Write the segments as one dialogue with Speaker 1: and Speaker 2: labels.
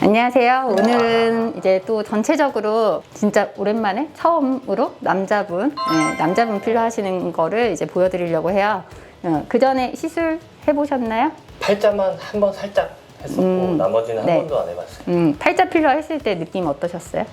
Speaker 1: 안녕하세요. 오늘은 이제 또 전체적으로 진짜 오랜만에 처음으로 남자분 필러 하시는 거를 이제 보여드리려고 해요. 그 전에 시술 해보셨나요?
Speaker 2: 팔자만 한 번 살짝 했었고 나머지는 한 번도 안 해봤어요.
Speaker 1: 팔자 필러 했을 때 느낌 어떠셨어요?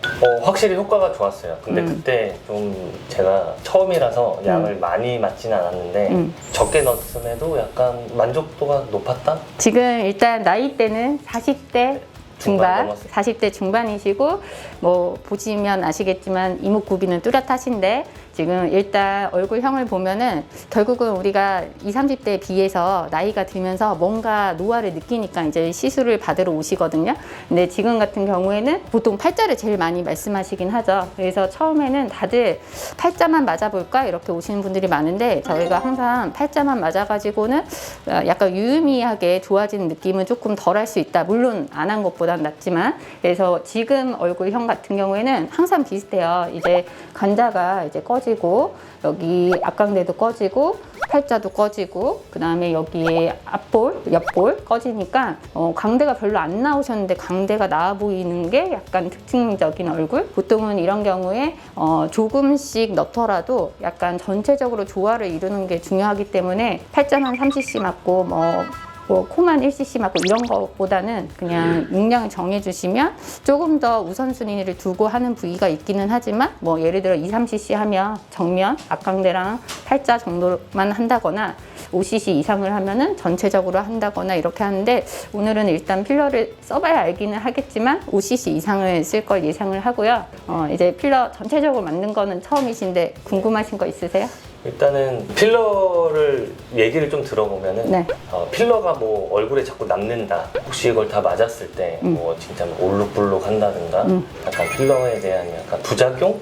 Speaker 2: 확실히 효과가 좋았어요. 근데 그때 좀 제가 처음이라서 약을 많이 맞지는 않았는데 적게 넣었음에도 약간 만족도가 높았다?
Speaker 1: 지금 일단 나이대는 40대 중반, 40대 중반이시고 뭐 보시면 아시겠지만 이목구비는 뚜렷하신데 지금 일단 얼굴형을 보면은 결국은 우리가 20, 30대에 비해서 나이가 들면서 뭔가 노화를 느끼니까 이제 시술을 받으러 오시거든요. 근데 지금 같은 경우에는 보통 팔자를 제일 많이 말씀하시긴 하죠. 그래서 처음에는 다들 팔자만 맞아볼까 이렇게 오시는 분들이 많은데 저희가 항상 팔자만 맞아가지고는 약간 유의미하게 좋아지는 느낌은 조금 덜 할 수 있다. 물론 안 한 것보단 낫지만. 그래서 지금 얼굴형 같은 경우에는 항상 비슷해요. 이제 관자가 이제 꺼지고 여기 앞광대도 꺼지고 팔자도 꺼지고 그 다음에 여기에 앞볼, 옆볼 꺼지니까 광대가 별로 안 나오셨는데 광대가 나와 보이는 게 약간 특징적인 얼굴. 보통은 이런 경우에 조금씩 넣더라도 약간 전체적으로 조화를 이루는 게 중요하기 때문에 팔자만 3cc 맞고 뭐 코만 1cc 맞고 이런 것보다는 그냥 용량을 정해주시면 조금 더 우선순위를 두고 하는 부위가 있기는 하지만 뭐 예를 들어 2, 3cc 하면 정면, 앞광대랑 팔자 정도만 한다거나 5cc 이상을 하면은 전체적으로 한다거나 이렇게 하는데 오늘은 일단 필러를 써봐야 알기는 하겠지만 5cc 이상을 쓸 걸 예상을 하고요. 이제 필러 전체적으로 만든 거는 처음이신데 궁금하신 거 있으세요?
Speaker 2: 일단은 필러를 얘기를 좀 들어보면은 필러가 뭐 얼굴에 자꾸 남는다. 혹시 이걸 다 맞았을 때 뭐 진짜 뭐 올룩불룩 한다든가 약간 필러에 대한 약간 부작용?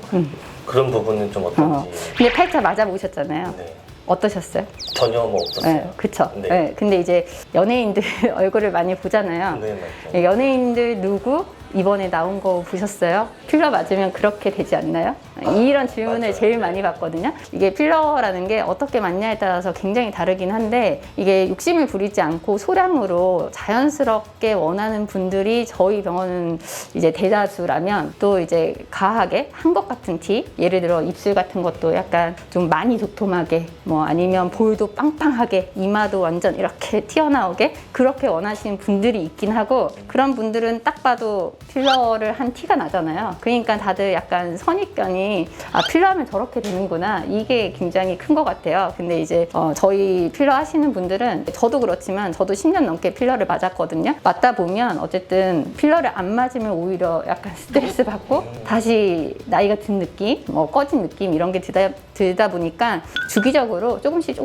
Speaker 2: 그런 부분은 좀 어떤지.
Speaker 1: 근데 팔자 맞아보셨잖아요.
Speaker 2: 네.
Speaker 1: 어떠셨어요?
Speaker 2: 전혀 뭐 없었어요.
Speaker 1: 네, 그쵸.
Speaker 2: 네.
Speaker 1: 네, 근데 이제 연예인들 얼굴을 많이 보잖아요.
Speaker 2: 네, 맞죠.
Speaker 1: 연예인들 누구 이번에 나온 거 보셨어요? 필러 맞으면 그렇게 되지 않나요? 이런 질문을
Speaker 2: 맞아요.
Speaker 1: 제일 많이 받거든요. 이게 필러라는 게 어떻게 맞냐에 따라서 굉장히 다르긴 한데 이게 욕심을 부리지 않고 소량으로 자연스럽게 원하는 분들이 저희 병원은 이제 대다수라면 또 이제 가하게 한 것 같은 티, 예를 들어 입술 같은 것도 약간 좀 많이 도톰하게 뭐 아니면 볼도 빵빵하게 이마도 완전 이렇게 튀어나오게 그렇게 원하시는 분들이 있긴 하고 그런 분들은 딱 봐도 필러를 한 티가 나잖아요. 그러니까 다들 약간 선입견이 필러하면 저렇게 되는구나 이게 굉장히 큰 것 같아요. 근데 이제 저희 필러 하시는 분들은 저도 그렇지만 저도 10년 넘게 필러를 맞았거든요. 맞다 보면 어쨌든 필러를 안 맞으면 오히려 약간 스트레스 받고 다시 나이가 든 느낌, 뭐 꺼진 느낌 이런 게 들다 보니까 주기적으로 조금씩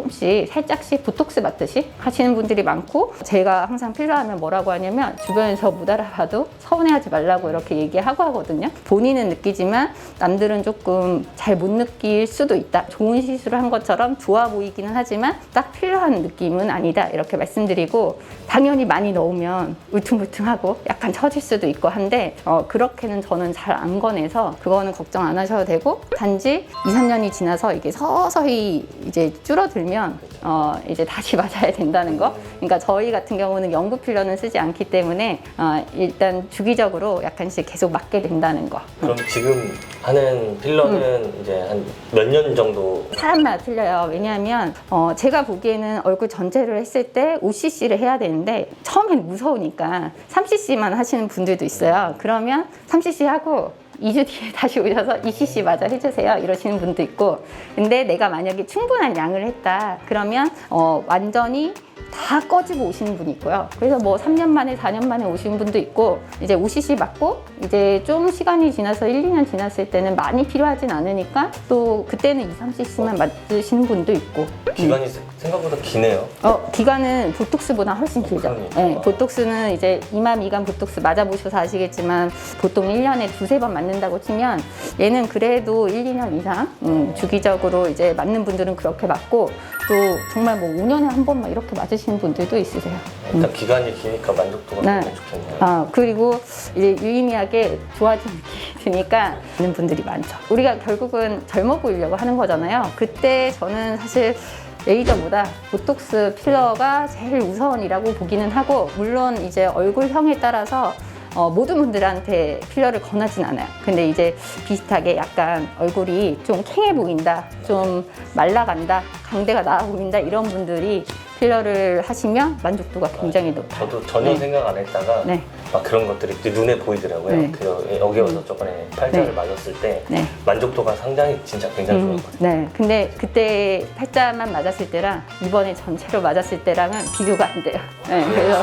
Speaker 1: 살짝씩 보톡스 맞듯이 하시는 분들이 많고 제가 항상 필러하면 뭐라고 하냐면 주변에서 못 알아봐도 서운해하지 말라고 이렇게 얘기하고 하거든요. 본인은 느끼지만 남들은 조금 잘 못 느낄 수도 있다. 좋은 시술을 한 것처럼 좋아 보이기는 하지만 딱 필요한 느낌은 아니다. 이렇게 말씀드리고 당연히 많이 넣으면 울퉁불퉁하고 약간 처질 수도 있고 한데 그렇게는 저는 잘 안 권해서 그거는 걱정 안 하셔도 되고 단지 2, 3년이 지나서 이게 서서히 이제 줄어들면 이제 다시 맞아야 된다는 거. 그러니까 저희 같은 경우는 영구 필러는 쓰지 않기 때문에 일단 주기적으로 약간씩 계속 맞게 된다는 거.
Speaker 2: 그럼 지금 하는 필러는 이제 한 몇 년 정도?
Speaker 1: 사람마다 틀려요. 왜냐하면 제가 보기에는 얼굴 전체를 했을 때 5cc를 해야 되는데 처음엔 무서우니까 3cc만 하시는 분들도 있어요. 그러면 3cc 하고 2주 뒤에 다시 오셔서 2cc 맞아 해주세요 이러시는 분도 있고 근데 내가 만약에 충분한 양을 했다 그러면 완전히 다 꺼지고 오시는 분이 있고요. 그래서 뭐 3년 만에 4년 만에 오시는 분도 있고 이제 5cc 맞고 이제 좀 시간이 지나서 1, 2년 지났을 때는 많이 필요하진 않으니까 또 그때는 2, 3cc만 맞으시는 분도 있고
Speaker 2: 기간이 생각보다 기네요.
Speaker 1: 기간은 보톡스보다 훨씬 길죠. 네, 보톡스는 이제 이마 미간 보톡스 맞아보셔서 아시겠지만 보통 1년에 2-3번 맞는다고 치면 얘는 그래도 1, 2년 이상 주기적으로 이제 맞는 분들은 그렇게 맞고 또 정말 뭐 5년에 한 번만 이렇게 맞으시는 분들도 있으세요.
Speaker 2: 일단 기간이 기니까 만족도가 굉장히 좋겠네요.
Speaker 1: 그리고 이제 유의미하게 좋아지는 느낌이 드니까 있는 분들이 많죠. 우리가 결국은 젊어 보이려고 하는 거잖아요. 그때 저는 사실 레이저보다 보톡스 필러가 제일 우선이라고 보기는 하고 물론 이제 얼굴형에 따라서 모든 분들한테 필러를 권하진 않아요. 근데 이제 비슷하게 약간 얼굴이 좀 캥해 보인다, 좀 말라간다, 강대가 나와 보인다 이런 분들이 필러를 하시면 만족도가 굉장히 높아요.
Speaker 2: 저도 전혀
Speaker 1: 네.
Speaker 2: 생각 안 했다가
Speaker 1: 네.
Speaker 2: 막 그런 것들이 눈에 보이더라고요.
Speaker 1: 네.
Speaker 2: 여기 와서 저번에 팔자를
Speaker 1: 네.
Speaker 2: 맞았을 때
Speaker 1: 네.
Speaker 2: 만족도가 상당히 진짜 굉장히 좋았거든요.
Speaker 1: 네. 근데 그때 팔자만 맞았을 때랑 이번에 전체로 맞았을 때랑은 비교가 안 돼요. 네. 그래서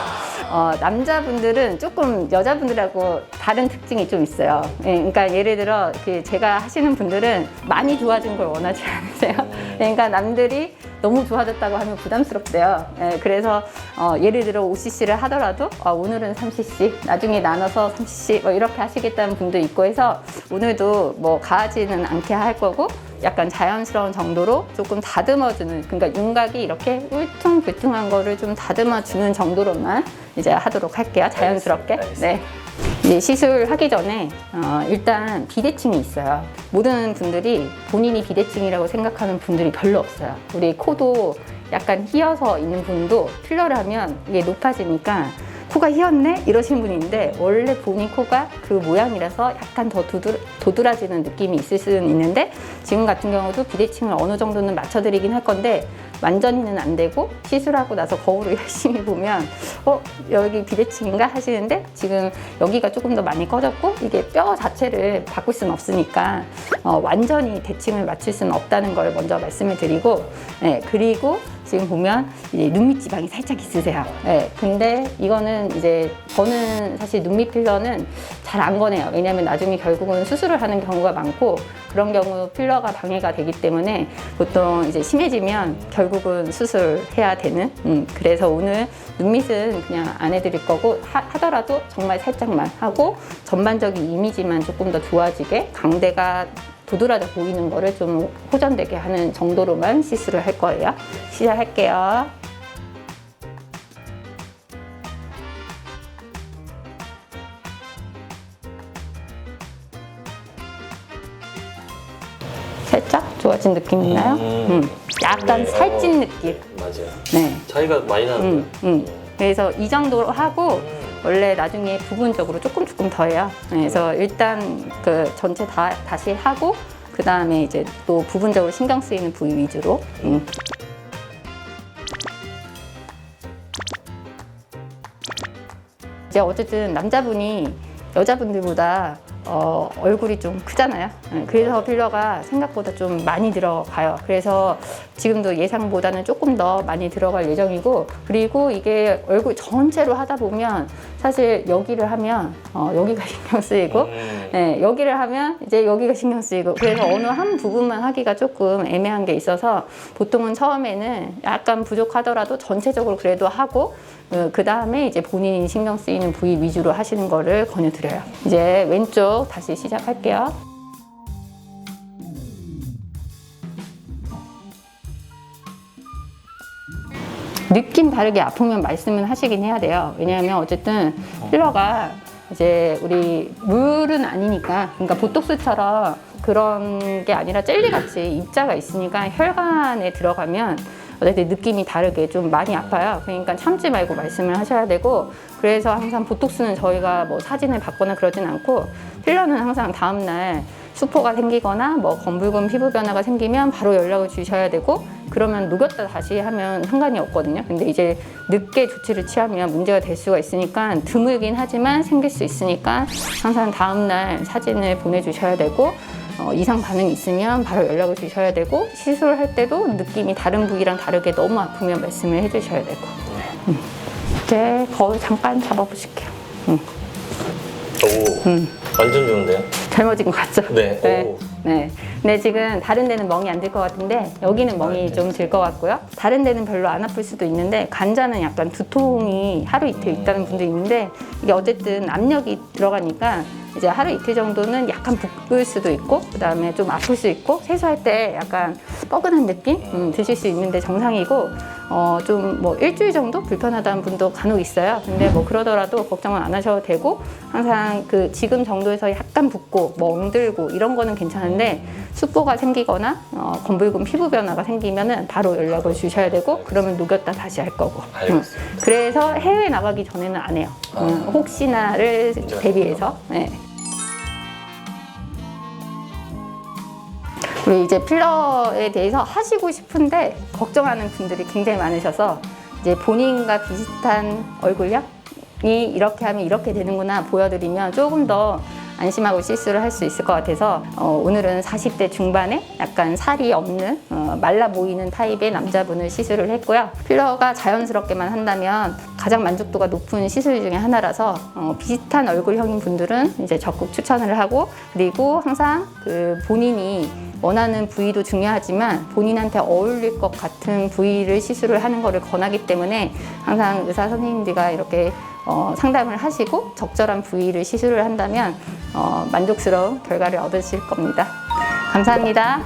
Speaker 1: 남자분들은 조금 여자분들하고 다른 특징이 좀 있어요. 네. 그러니까 예를 들어 제가 하시는 분들은 많이 좋아진 걸 원하지 않으세요. 그러니까 남들이 너무 좋아졌다고 하면 부담스럽대요. 네. 그래서 예를 들어 5cc를 하더라도 오늘은 3cc, 나중에 나눠서 3cc 뭐 이렇게 하시겠다는 분도 있고 해서 오늘도 뭐 가하지는 않게 할 거고 약간 자연스러운 정도로 조금 다듬어주는, 그러니까 윤곽이 이렇게 울퉁불퉁한 거를 좀 다듬어주는 정도로만 이제 하도록 할게요. 자연스럽게.
Speaker 2: 알겠습니다.
Speaker 1: 네. 이제 시술하기 전에 일단 비대칭이 있어요. 모든 분들이 본인이 비대칭이라고 생각하는 분들이 별로 없어요. 우리 코도 약간 휘어서 있는 분도 필러를 하면 이게 높아지니까 코가 휘었네? 이러시는 분이 있는데 원래 본인 코가 그 모양이라서 약간 더 도드라지는 느낌이 있을 수는 있는데 지금 같은 경우도 비대칭을 어느 정도는 맞춰드리긴 할 건데 완전히는 안 되고 시술하고 나서 거울을 열심히 보면 여기 비대칭인가 하시는데 지금 여기가 조금 더 많이 꺼졌고 이게 뼈 자체를 바꿀 수는 없으니까 완전히 대칭을 맞출 수는 없다는 걸 먼저 말씀을 드리고, 네, 그리고 지금 보면 이제 눈밑 지방이 살짝 있으세요. 네, 근데 이거는 이제 저는 사실 눈밑 필러는 잘 안 권해요. 왜냐하면 나중에 결국은 수술을 하는 경우가 많고 그런 경우 필러가 방해가 되기 때문에 보통 이제 심해지면 결국은 수술해야 되는. 그래서 오늘 눈밑은 그냥 안 해드릴 거고 하더라도 정말 살짝만 하고 전반적인 이미지만 조금 더 좋아지게 강대가 도드라져 보이는 거를 좀 호전되게 하는 정도로만 시술을 할 거예요. 시작할게요. 살짝 좋아진 느낌 있나요? 약간
Speaker 2: 네,
Speaker 1: 살찐 느낌.
Speaker 2: 맞아요.
Speaker 1: 네.
Speaker 2: 차이가 많이 나는데요.
Speaker 1: 그래서 이 정도로 하고 원래 나중에 부분적으로 조금 더 해요. 그래서 일단 그 전체 다시 하고 그 다음에 이제 또 부분적으로 신경 쓰이는 부위 위주로. 이제 어쨌든 남자분이 여자분들보다 얼굴이 좀 크잖아요. 그래서 필러가 생각보다 좀 많이 들어가요. 그래서 지금도 예상보다는 조금 더 많이 들어갈 예정이고, 그리고 이게 얼굴 전체로 하다 보면 사실 여기를 하면 여기가 신경 쓰이고, 네, 여기를 하면 이제 여기가 신경 쓰이고, 그래서 어느 한 부분만 하기가 조금 애매한 게 있어서 보통은 처음에는 약간 부족하더라도 전체적으로 그래도 하고 그 다음에 이제 본인이 신경 쓰이는 부위 위주로 하시는 거를 권유드려요. 이제 왼쪽 다시 시작할게요. 느낌 다르게 아프면 말씀은 하시긴 해야 돼요. 왜냐하면 어쨌든 필러가 이제 우리 물은 아니니까, 그러니까 보톡스처럼 그런 게 아니라 젤리같이 입자가 있으니까 혈관에 들어가면 어쨌든 느낌이 다르게 좀 많이 아파요. 그러니까 참지 말고 말씀을 하셔야 되고, 그래서 항상 보톡스는 저희가 뭐 사진을 받거나 그러진 않고 필러는 항상 다음날 수포가 생기거나 뭐 검붉은 피부 변화가 생기면 바로 연락을 주셔야 되고, 그러면 녹였다 다시 하면 상관이 없거든요. 근데 이제 늦게 조치를 취하면 문제가 될 수가 있으니까 드물긴 하지만 생길 수 있으니까 항상 다음날 사진을 보내주셔야 되고, 이상 반응이 있으면 바로 연락을 주셔야 되고, 시술할 때도 느낌이 다른 부위랑 다르게 너무 아프면 말씀을 해주셔야 되고. 이제 거울 잠깐 잡아보실게요.
Speaker 2: 오, 완전 좋은데요?
Speaker 1: 젊어진 것 같죠?
Speaker 2: 네. 오.
Speaker 1: 네. 근데 지금 다른 데는 멍이 안 들 것 같은데 여기는 멍이 좀 들 것 같고요. 다른 데는 별로 안 아플 수도 있는데 간자는 약간 두통이 하루 이틀 있다는 분도 있는데 이게 어쨌든 압력이 들어가니까 이제 하루 이틀 정도는 약간 붓을 수도 있고 그다음에 좀 아플 수 있고 세수할 때 약간 뻐근한 느낌 드실 수 있는데 정상이고 좀 뭐 일주일 정도 불편하다는 분도 간혹 있어요. 근데 뭐 그러더라도 걱정은 안 하셔도 되고 항상 그 지금 정도에서 약간 붓고 멍들고 이런 거는 괜찮은데 습보가 생기거나 검붉은 피부 변화가 생기면은 바로 연락을 주셔야 되고 그러면 녹였다 다시 할 거고.
Speaker 2: 알겠습니다.
Speaker 1: 그래서 해외 나가기 전에는 안 해요. 혹시나를 대비해서. 네. 그리고 이제 필러에 대해서 하시고 싶은데 걱정하는 분들이 굉장히 많으셔서 이제 본인과 비슷한 얼굴형이 이렇게 하면 이렇게 되는구나 보여드리면 조금 더 안심하고 시술을 할 수 있을 것 같아서 오늘은 40대 중반에 약간 살이 없는 말라 보이는 타입의 남자분을 시술을 했고요. 필러가 자연스럽게만 한다면 가장 만족도가 높은 시술 중에 하나라서 비슷한 얼굴형인 분들은 이제 적극 추천을 하고 그리고 항상 그 본인이 원하는 부위도 중요하지만 본인한테 어울릴 것 같은 부위를 시술을 하는 것을 권하기 때문에 항상 의사 선생님들과 이렇게 상담을 하시고 적절한 부위를 시술을 한다면 만족스러운 결과를 얻으실 겁니다. 감사합니다.